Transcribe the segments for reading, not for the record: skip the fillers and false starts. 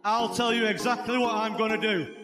I'll tell you exactly what I'm going to do.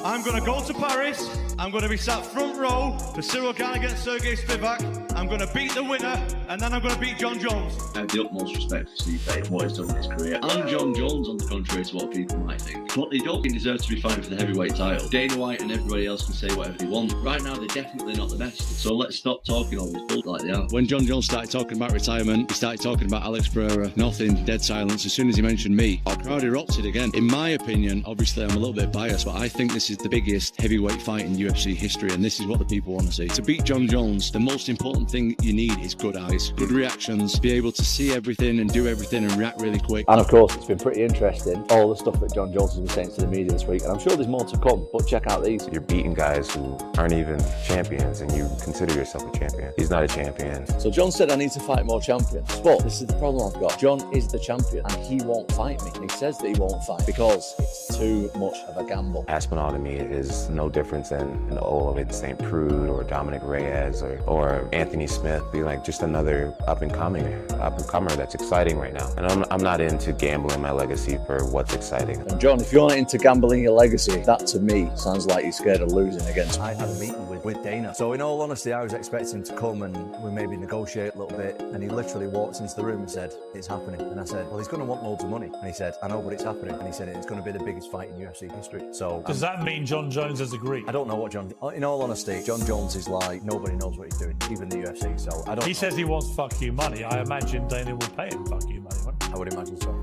I'm going to go to Paris. I'm going to be sat front row for Cyril Gane against Sergey Spivak. I'm going to beat the winner, and then I'm going to beat John Jones. I have the utmost respect for Stipe, what he's done in his career. And John Jones, on the contrary to what people might think. But they don't deserve to be fighting for the heavyweight title. Dana White and everybody else can say whatever they want. Right now, they're definitely not the best. So let's stop talking all this bull like they are. When John Jones started talking about retirement, he started talking about Alex Pereira. Nothing, dead silence. As soon as he mentioned me, our crowd erupted again. In my opinion, obviously I'm a little bit biased, but I think this is the biggest heavyweight fight in UFC history, and this is what the people want to see. To beat John Jones, the most important thing you need is good eyes, good reactions, be able to see everything and do everything and react really quick. And of course, it's been pretty interesting, all the stuff that John Jones has been saying to the media this week, and I'm sure there's more to come, but check out these. You're beating guys who aren't even champions, and you consider yourself a champion. He's not a champion. So John said I need to fight more champions, but this is the problem I've got. John is the champion, and he won't fight me. And he says that he won't fight because it's too much of a gamble. Aspinall to me is no different than an Olivia St. Prude or Dominic Reyes or Anthony Smith. Be like just another up-and-comer that's exciting right now. And I'm not into gambling my legacy for what's exciting. And John, if you're not into gambling your legacy, that to me sounds like you're scared of losing against me. I had a meeting with Dana. So in all honesty, I was expecting him to come and we maybe negotiate a little bit. And he literally walked into the room and said, it's happening. And I said, well, he's going to want loads of money. And he said, I know, but it's happening. And he said, it's going to be the biggest fight in UFC history. So does that mean John Jones has agreed? I don't know what in all honesty, John Jones is like, nobody knows what he's doing, even the UFC. So I don't He says he wants fuck you money. I imagine Dana will pay him fuck you money, won't he? I would imagine so.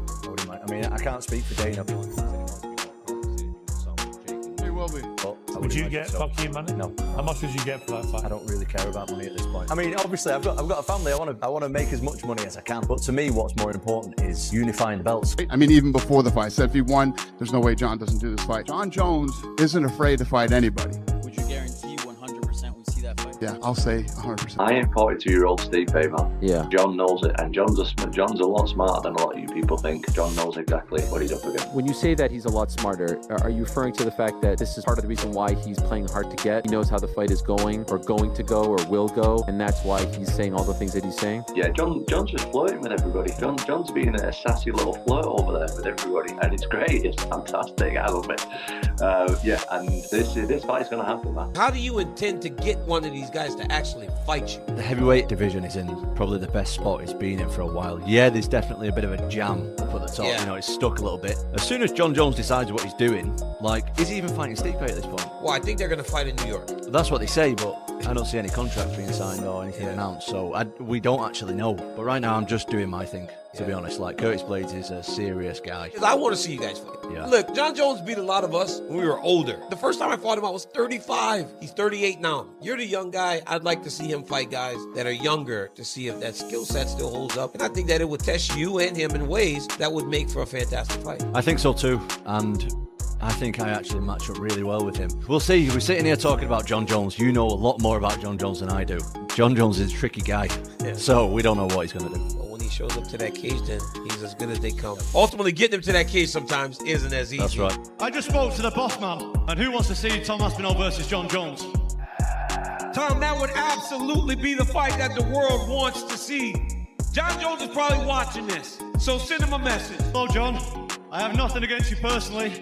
I mean, I can't speak for Dana. He will be. Would you get fuck you money? No. How much would you get for that fight? I don't really care about money at this point. I mean, obviously, I've got a family. I want to make as much money as I can. But to me, what's more important is unifying the belts. I mean, even before the fight, I said if he won, there's no way John doesn't do this fight. John Jones isn't afraid to fight anybody. Would you guarantee 100% we see that fight? Yeah, I'll say 100%. I am 42-year-old Stipe, man. Yeah. John knows it, and John's a lot smarter than a lot of you people think. John knows exactly what he's up against. When you say that he's a lot smarter, are you referring to the fact that this is part of the reason why he's playing hard to get? He knows how the fight is going, or going to go, or will go, and that's why he's saying all the things that he's saying? Yeah, John's just flirting with everybody. John's being a sassy little flirt over there with everybody, and it's great. It's fantastic. I love it. Yeah, and this fight's going to happen, man. How do you intend to get one of these guys to actually fight you? The heavyweight division is in probably the best spot it's been in for a while. Yeah, there's definitely a bit of a jam up at the top. Yeah. You know, it's stuck a little bit. As soon as John Jones decides what he's doing, like, is he even fighting Stipe at this point? Well, I think they're going to fight in New York. That's what they say, but I don't see any contracts being signed or anything announced, so we don't actually know. But right now, I'm just doing my thing, to be honest. Like, Curtis Blades is a serious guy. Because I want to see you guys fight. Yeah. Look, John Jones beat a lot of us when we were older. The first time I fought him, I was 35. He's 38 now. You're the young guy. I'd like to see him fight guys that are younger to see if that skill set still holds up. And I think that it would test you and him in ways that would make for a fantastic fight. I think so too, and I think I actually match up really well with him. We'll see. We're sitting here talking about John Jones. You know a lot more about John Jones than I do. John Jones is a tricky guy, so we don't know what he's going to do. But when he shows up to that cage, then he's as good as they come. Ultimately, getting him to that cage sometimes isn't as easy. That's right. I just spoke to the boss man, and who wants to see Tom Aspinall versus John Jones? Tom, that would absolutely be the fight that the world wants to see. John Jones is probably watching this, so send him a message. Hello, John. I have nothing against you personally,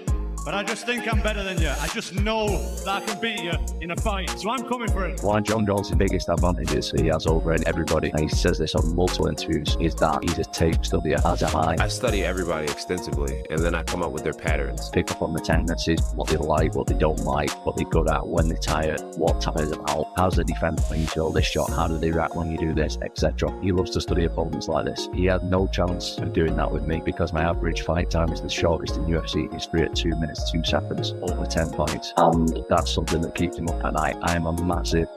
but I just think I'm better than you. I just know that I can beat you in a fight, so I'm coming for it. One of John Jones' biggest advantages he has over everybody, and he says this on multiple interviews, is that he's a tape studier, as am I. I study everybody extensively, and then I come up with their patterns. Pick up on the tendencies, what they like, what they don't like, what they're good at, when they're tired, what time is about, how's the defense when you throw this shot, how do they react when you do this, etc. He loves to study opponents like this. He had no chance of doing that with me because my average fight time is the shortest in UFC history at 2 minutes 2 seconds, over 10 points, and that's something that keeps him up at night. I am a massive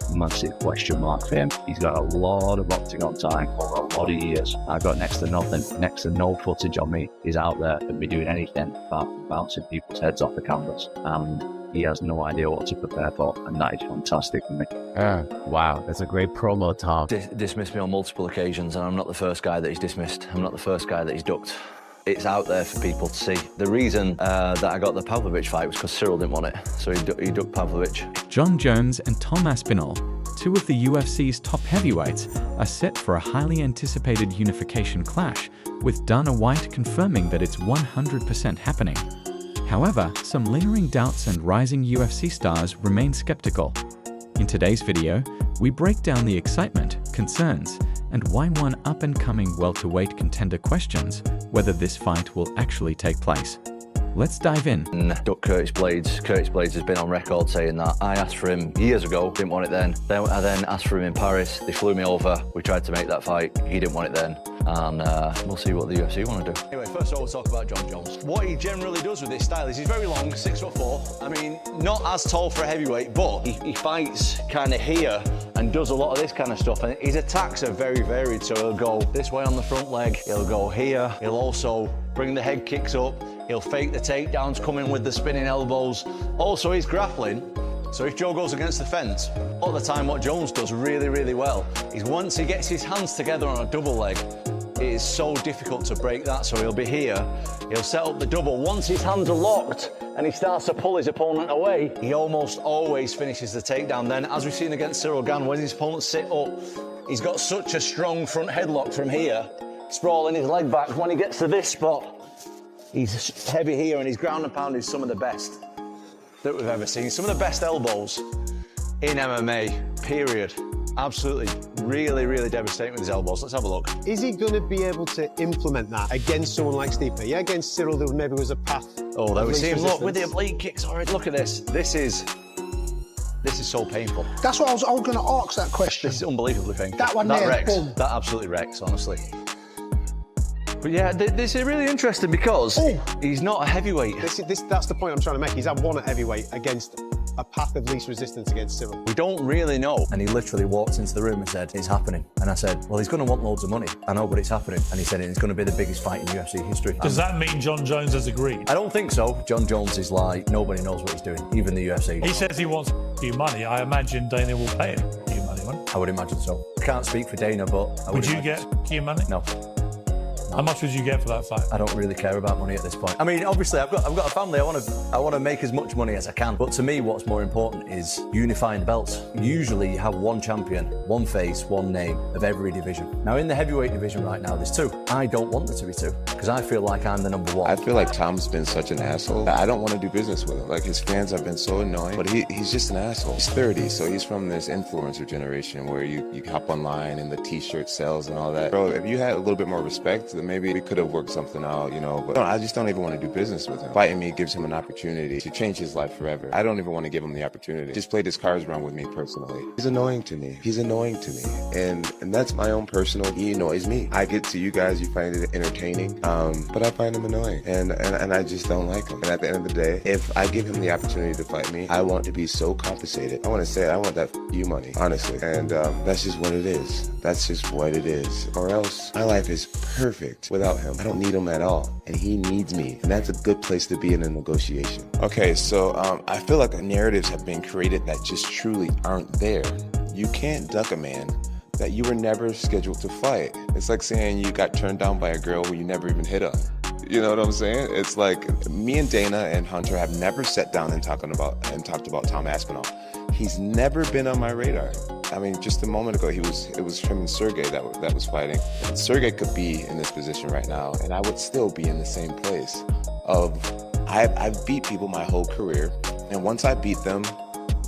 question mark for him. He's got a lot of octagon time over a lot of years. I've got next to nothing, next to no footage on me. He's out there and be doing anything but bouncing people's heads off the canvas, and he has no idea what to prepare for, and that is fantastic for me. Wow, that's a great promo, Tom. Dismissed me on multiple occasions, and I'm not the first guy that he's dismissed. I'm not the first guy that he's ducked. It's out there for people to see. The reason that I got the Pavlovich fight was because Cyril didn't want it, so he ducked Pavlovich. John Jones and Tom Aspinall two of the UFC's top heavyweights are set for a highly anticipated unification clash, with Dana White confirming that it's 100% happening. However, some lingering doubts and rising UFC stars remain skeptical. In today's video, we break down the excitement, concerns, and why one up-and-coming welterweight contender questions whether this fight will actually take place. Let's dive in. Duck Curtis Blades. Curtis Blades has been on record saying that I asked for him years ago, didn't want it then. I then asked for him in Paris. They flew me over. We tried to make that fight. He didn't want it then. And we'll see what the UFC want to do. Anyway, first of all, we'll talk about Jon Jones. What he generally does with this style is he's very long, 6'4". I mean, not as tall for a heavyweight, but he fights kind of here and does a lot of this kind of stuff. And his attacks are very varied. So he'll go this way on the front leg. He'll go here. He'll also bring the head kicks up. He'll fake the takedowns, come in with the spinning elbows. Also, he's grappling. So if Joe goes against the fence, a lot of the time what Jones does really, really well is once he gets his hands together on a double leg, it is so difficult to break that. So he'll be here, he'll set up the double. Once his hands are locked and he starts to pull his opponent away, he almost always finishes the takedown. Then, as we've seen against Cyril Gane, when his opponents sit up, he's got such a strong front headlock from here, sprawling his leg back. When he gets to this spot, he's heavy here, and his ground and pound is some of the best that we've ever seen. Some of the best elbows in MMA, period. Absolutely, really, really devastating with his elbows. Let's have a look. Is he going to be able to implement that against someone like Stipe? Yeah, against Cyril, there maybe was a path. Oh, there we see him. Look, with the oblique kicks. All right, look at this. This is so painful. That's what I was going to ask that question. This is unbelievably painful. That one that there, wrecks. boom. That absolutely wrecks, honestly. But yeah, this is really interesting because he's not a heavyweight. That's the point I'm trying to make. He's had one at heavyweight against a path of least resistance against Cyril. We don't really know. And he literally walked into the room and said, it's happening. And I said, well, he's going to want loads of money. I know, but it's happening. And he said, it's going to be the biggest fight in UFC history. Does that mean Jon Jones has agreed? I don't think so. Jon Jones is like, nobody knows what he's doing, even the UFC. He says he wants you money. I imagine Dana will pay him you money, won't he? I would imagine so. I can't speak for Dana, but I would you get you money? No. How much would you get for that fight? I don't really care about money at this point. I mean, obviously, I've got a family. I want to make as much money as I can. But to me, what's more important is unifying the belts. Usually, you have one champion, one face, one name of every division. Now, in the heavyweight division right now, there's two. I don't want there to be two because I feel like I'm the number one. I feel like Tom's been such an asshole that I don't want to do business with him. Like, his fans have been so annoying, but he's just an asshole. He's 30, so he's from this influencer generation where you hop online and the t-shirt sales and all that. Bro, if you had a little bit more respect, then maybe we could have worked something out, you know, but I just don't even want to do business with him. Fighting me gives him an opportunity to change his life forever. I don't even want to give him the opportunity. Just played his cards wrong with me personally. He's annoying to me. And that's my own personal, he annoys me. I get to you guys, you find it entertaining, but I find him annoying and I just don't like him. And at the end of the day, if I give him the opportunity to fight me, I want to be so compensated. I want to say, I want that you money, honestly. And that's just what it is. That's just what it is. Or else my life is perfect without him. I don't need him at all, and he needs me, and that's a good place to be in a negotiation. Okay, so I feel like narratives have been created that just truly aren't there. You can't duck a man that you were never scheduled to fight. It's like saying you got turned down by a girl where you never even hit on. You know what I'm saying? It's like me and Dana and Hunter have never sat down and talked about Tom Aspinall. He's never been on my radar. I mean, just a moment ago, it was him and Sergey that was fighting. And Sergey could be in this position right now, and I would still be in the same place. I've beat people my whole career, and once I beat them,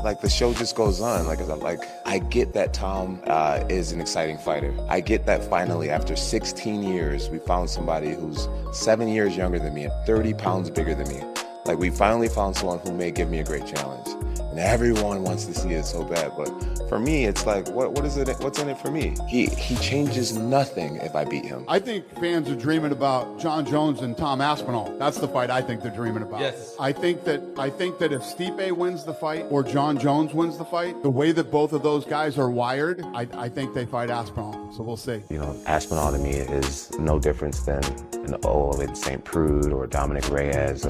like the show just goes on. I get that Tom is an exciting fighter. I get that finally, after 16 years, we found somebody who's 7 years younger than me and 30 pounds bigger than me. Like, we finally found someone who may give me a great challenge. And everyone wants to see it so bad, but for me, it's like, what's in it for me? He changes nothing if I beat him. I think fans are dreaming about Jon Jones and Tom Aspinall. That's the fight I think they're dreaming about. Yes. I think that if Stipe wins the fight or Jon Jones wins the fight, the way that both of those guys are wired, I think they fight Aspinall. So we'll see. You know, Aspinall to me is no difference than an St. Prude or Dominic Reyes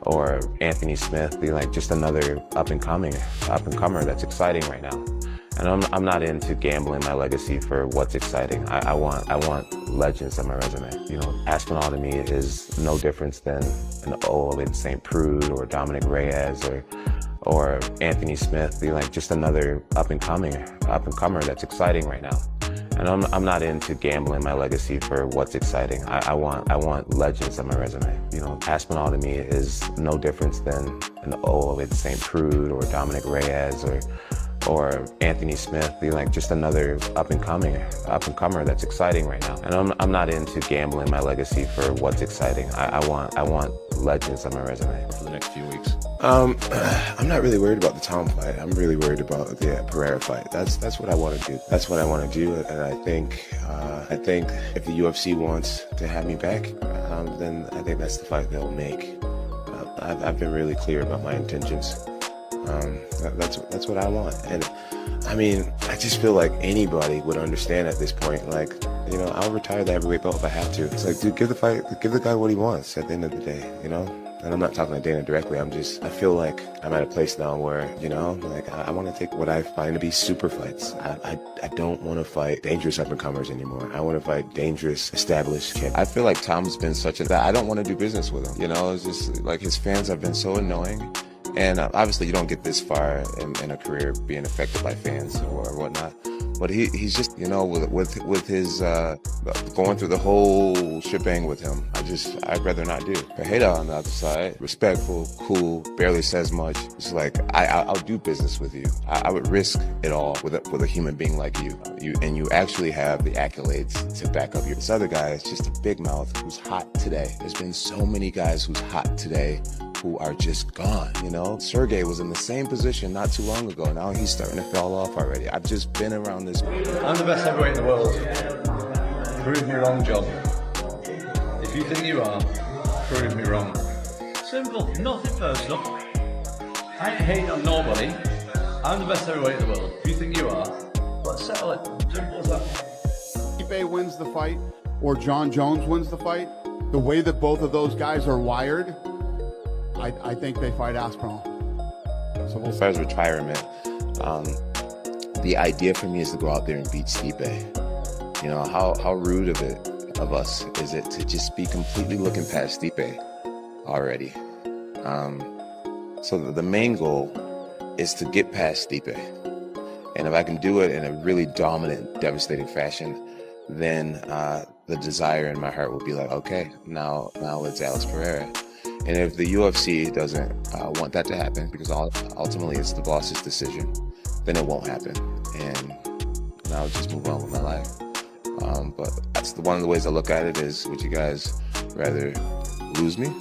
or Anthony Smith, be like just another up and comer that's exciting right now. And I'm not into gambling my legacy for what's exciting. I want legends on my resume. You know, Aspinall to me is no difference than an St. Prude or Dominic Reyes or Anthony Smith be like just another up and comer that's exciting right now. And I'm not into gambling my legacy for what's exciting. I want legends on my resume. You know, Aspinall to me is no different than an with St. Prude or Dominic Reyes or Anthony Smith be like just another up and comer that's exciting right now. And I'm not into gambling my legacy for what's exciting. I want legends on my resume for the next few weeks. I'm not really worried about the Tom fight. I'm really worried about the Pereira fight. That's what I want to do. That's what I want to do. And I think if the UFC wants to have me back, then I think that's the fight they'll make. I've been really clear about my intentions. That's what I want. And I mean, I just feel like anybody would understand at this point. Like, you know, I'll retire the heavyweight belt if I have to. It's like, dude, give the guy what he wants at the end of the day, you know? And I'm not talking to Dana directly. I feel like I'm at a place now where, you know, like I want to take what I find to be super fights. I don't want to fight dangerous up-and-comers anymore. I want to fight dangerous, established kids. I feel like Tom's been that I don't want to do business with him. You know, it's just like his fans have been so annoying. And obviously you don't get this far in a career being affected by fans or whatnot. But he's just, you know, with his going through the whole shebang with him, I'd rather not do. Pereira on the other side, respectful, cool, barely says much. It's like I'll do business with you. I would risk it all with a human being like you. You actually have the accolades to back up your. This other guy is just a big mouth who's hot today. There's been so many guys who's hot today who are just gone, you know? Sergey was in the same position not too long ago. Now he's starting to fall off already. I've just been around this. I'm the best heavyweight in the world. Prove me wrong, John. If you think you are, prove me wrong. Simple, nothing personal. I ain't hating on nobody. I'm the best heavyweight in the world. If you think you are, let's settle it. Simple as that. Stipe wins the fight or John Jones wins the fight, the way that both of those guys are wired, I think they fight Aspinall. So as far as retirement, the idea for me is to go out there and beat Stipe. You know, how rude of us is it to just be completely looking past Stipe already? So the main goal is to get past Stipe. And if I can do it in a really dominant, devastating fashion, then the desire in my heart will be like, okay, now it's Alex Pereira. And if the UFC doesn't want that to happen, because ultimately it's the boss's decision, then it won't happen. And I'll just move on with my life. But that's one of the ways I look at it is, would you guys rather lose me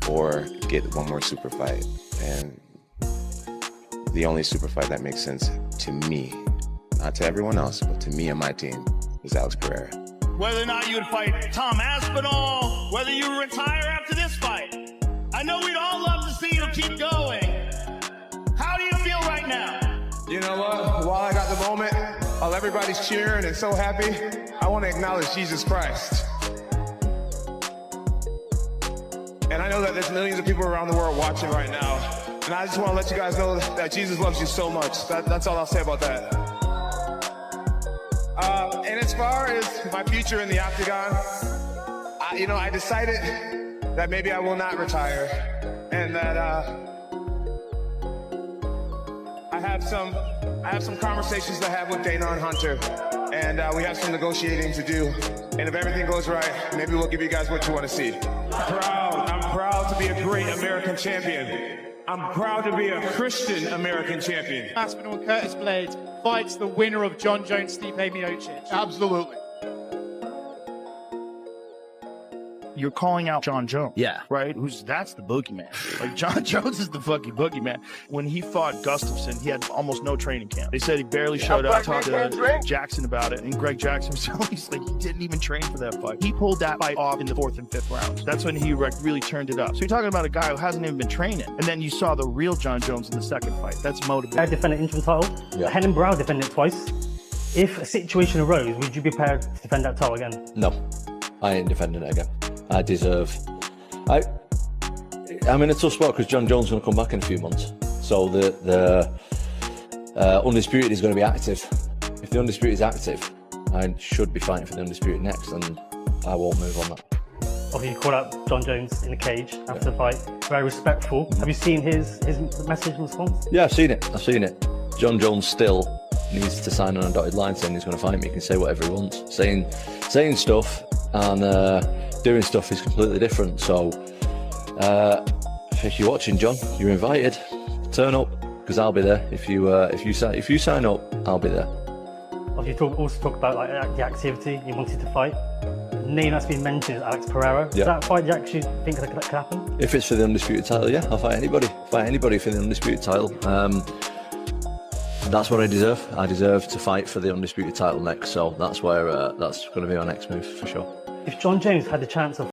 or get one more super fight? And the only super fight that makes sense to me, not to everyone else, but to me and my team, is Alex Pereira. Whether or not you would fight Tom Aspinall, whether you retire after this fight. I know we'd all love to see you keep going. How do you feel right now? You know what? While I got the moment, while everybody's cheering and so happy, I want to acknowledge Jesus Christ. And I know that there's millions of people around the world watching right now. And I just want to let you guys know that Jesus loves you so much. That's all I'll say about that. And as far as my future in the octagon, I decided that maybe I will not retire, and that I have some conversations to have with Dana and Hunter, and we have some negotiating to do. And if everything goes right, maybe we'll give you guys what you want to see. I'm proud to be a great American champion. I'm proud to be a Christian American champion. Aspinall and Curtis Blades fights the winner of John Jones, Stipe Miocic. Absolutely. You're calling out John Jones. Yeah. Right? That's the boogeyman. Like, John Jones is the fucking boogeyman. When he fought Gustafson, he had almost no training camp. They said he barely showed up, talked to Jackson about it, and Greg Jackson himself, he's like, he didn't even train for that fight. He pulled that fight off in the 4th and 5th rounds. That's when he really turned it up. So you're talking about a guy who hasn't even been training. And then you saw the real John Jones in the second fight. That's motivating. I defended interim title. Yeah. Helen Brown defended it twice. If a situation arose, would you be prepared to defend that title again? No, I ain't defending it again. I'm in a tough spot because John Jones is going to come back in a few months. So the Undisputed is going to be active. If the Undisputed is active, I should be fighting for the Undisputed next, and I won't move on that. Obviously, you called out John Jones in the cage after the fight. Very respectful. Have you seen his message and response? Yeah, I've seen it. John Jones still needs to sign on a dotted line saying he's going to fight me. He can say whatever he wants. Saying stuff and doing stuff is completely different. So if you're watching, John, you're invited. Turn up, because I'll be there. If you sign up, I'll be there. You also talk about like the activity you wanted to fight. The name that's been mentioned is Alex Pereira. Is that fight you actually think that could happen? If it's for the undisputed title, yeah, I'll fight anybody. Fight anybody for the undisputed title. That's what I deserve. I deserve to fight for the undisputed title next. So that's where that's going to be our next move for sure. If John Jones had the chance of